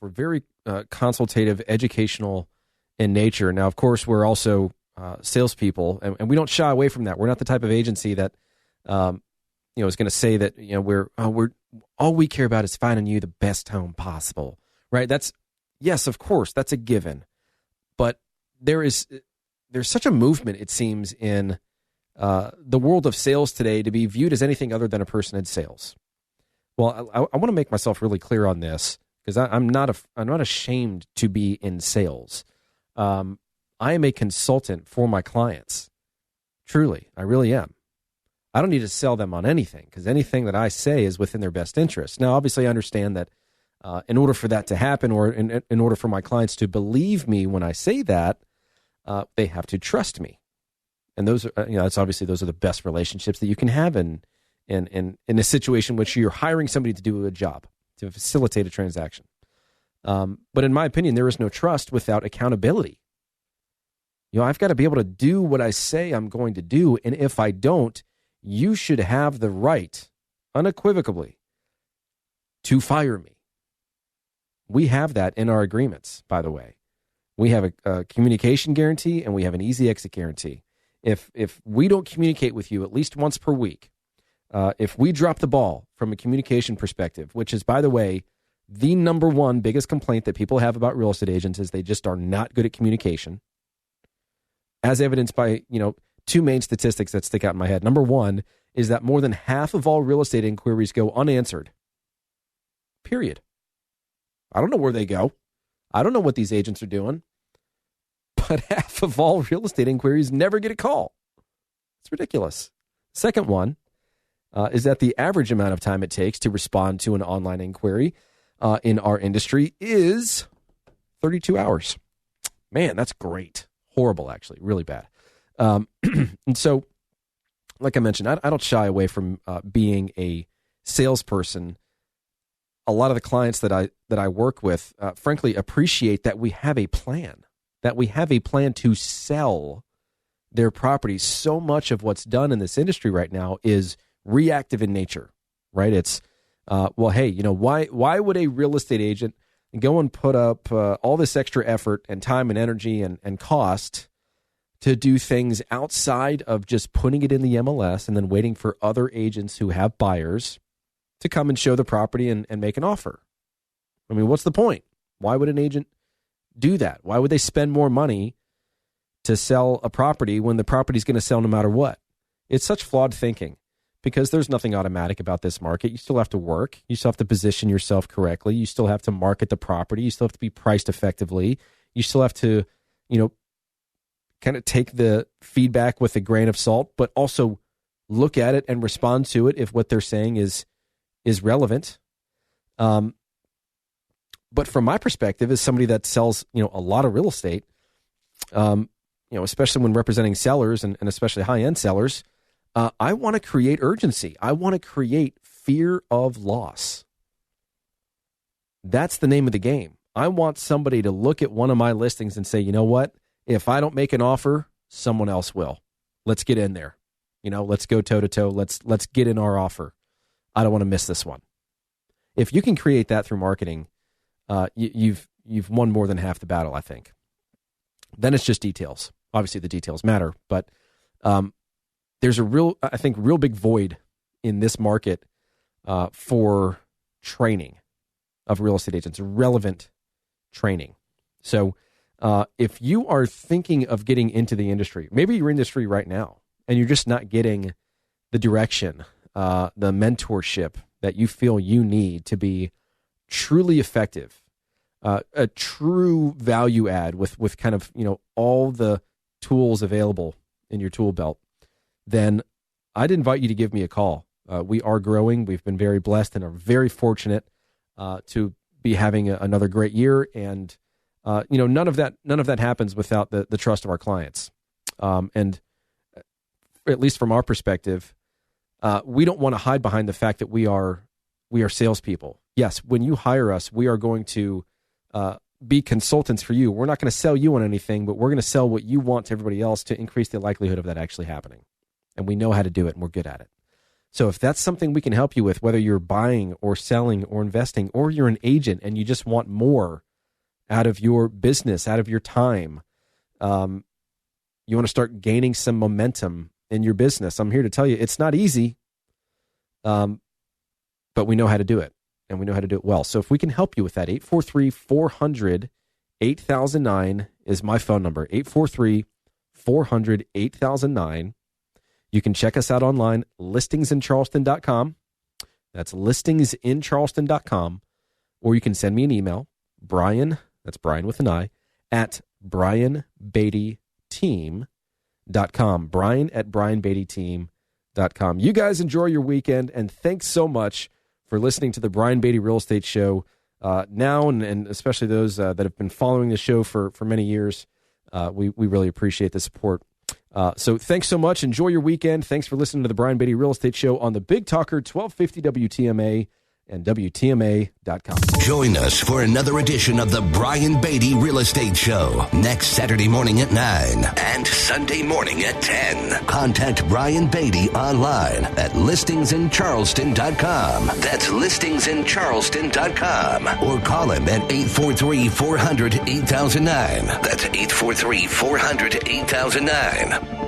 We're very consultative, educational in nature. Now, of course, we're also salespeople, and we don't shy away from that. We're not the type of agency that is going to say that we're all we care about is finding you the best home possible, right? Yes, of course, that's a given. But there's such a movement, it seems, in the world of sales today to be viewed as anything other than a person in sales. Well, I want to make myself really clear on this because I'm not ashamed to be in sales. I am a consultant for my clients. Truly, I really am. I don't need to sell them on anything because anything that I say is within their best interest. Now, obviously, I understand that in order for that to happen, or in order for my clients to believe me when I say that, they have to trust me. And those are, those are the best relationships that you can have in a situation in which you're hiring somebody to do a job, to facilitate a transaction. But in my opinion, there is no trust without accountability. I've got to be able to do what I say I'm going to do. And if I don't, you should have the right, unequivocally, to fire me. We have that in our agreements, by the way. We have a communication guarantee and we have an easy exit guarantee. If we don't communicate with you at least once per week, if we drop the ball from a communication perspective, which is, by the way, the number one biggest complaint that people have about real estate agents is they just are not good at communication, as evidenced by, two main statistics that stick out in my head. Number one is that more than half of all real estate inquiries go unanswered. Period. I don't know where they go. I don't know what these agents are doing. But half of all real estate inquiries never get a call. It's ridiculous. Second one is that the average amount of time it takes to respond to an online inquiry in our industry is 32 hours. Man, that's great. Horrible, actually. Really bad. And so, like I mentioned, I don't shy away from being a salesperson. A lot of the clients that I work with, frankly, appreciate that we have a plan. That we have a plan to sell their properties. So much of what's done in this industry right now is reactive in nature, right? It's, why would a real estate agent go and put up all this extra effort and time and energy and cost to do things outside of just putting it in the MLS and then waiting for other agents who have buyers to come and show the property and make an offer? I mean, what's the point? Why would an agent do that? Why would they spend more money to sell a property when the property is going to sell no matter what? It's such flawed thinking because there's nothing automatic about this market. You still have to work. You still have to position yourself correctly. You still have to market the property. You still have to be priced effectively. You still have to, kind of take the feedback with a grain of salt, but also look at it and respond to it if what they're saying is relevant. But from my perspective, as somebody that sells, a lot of real estate, especially when representing sellers and especially high-end sellers, I want to create urgency. I want to create fear of loss. That's the name of the game. I want somebody to look at one of my listings and say, you know what? If I don't make an offer, someone else will. Let's get in there. Let's go toe-to-toe. Let's get in our offer. I don't want to miss this one. If you can create that through marketing, you've won more than half the battle, I think. Then it's just details. Obviously, the details matter, but there's a real big void in this market for training of real estate agents, relevant training. So if you are thinking of getting into the industry, maybe you're in the industry right now, and you're just not getting the direction, the mentorship that you feel you need to be truly effective, a true value add with kind of, all the tools available in your tool belt, then I'd invite you to give me a call. We are growing. We've been very blessed and are very fortunate to be having another great year. And, none of that happens without the trust of our clients. And at least from our perspective, we don't want to hide behind the fact that we are salespeople. Yes, when you hire us, we are going to be consultants for you. We're not going to sell you on anything, but we're going to sell what you want to everybody else to increase the likelihood of that actually happening. And we know how to do it, and we're good at it. So if that's something we can help you with, whether you're buying or selling or investing, or you're an agent and you just want more out of your business, out of your time, you want to start gaining some momentum in your business, I'm here to tell you it's not easy, but we know how to do it, and we know how to do it well. So if we can help you with that, 843-400-8009 is my phone number, 843-400-8009. You can check us out online, listingsincharleston.com. That's listingsincharleston.com. Or you can send me an email, Brian, that's Brian with an I, at brianbeattyteam.com. Brian at brianbeattyteam.com. You guys enjoy your weekend, and thanks so much for listening to the Brian Beatty Real Estate Show now, and especially those that have been following the show for many years. We really appreciate the support. So thanks so much. Enjoy your weekend. Thanks for listening to the Brian Beatty Real Estate Show on the Big Talker 1250 WTMA and WTMA.com. Join us for another edition of the Brian Beatty Real Estate Show next Saturday morning at 9 and Sunday morning at 10. Contact Brian Beatty online at listingsincharleston.com. That's listingsincharleston.com. Or call him at 843-400-8009. That's 843-400-8009.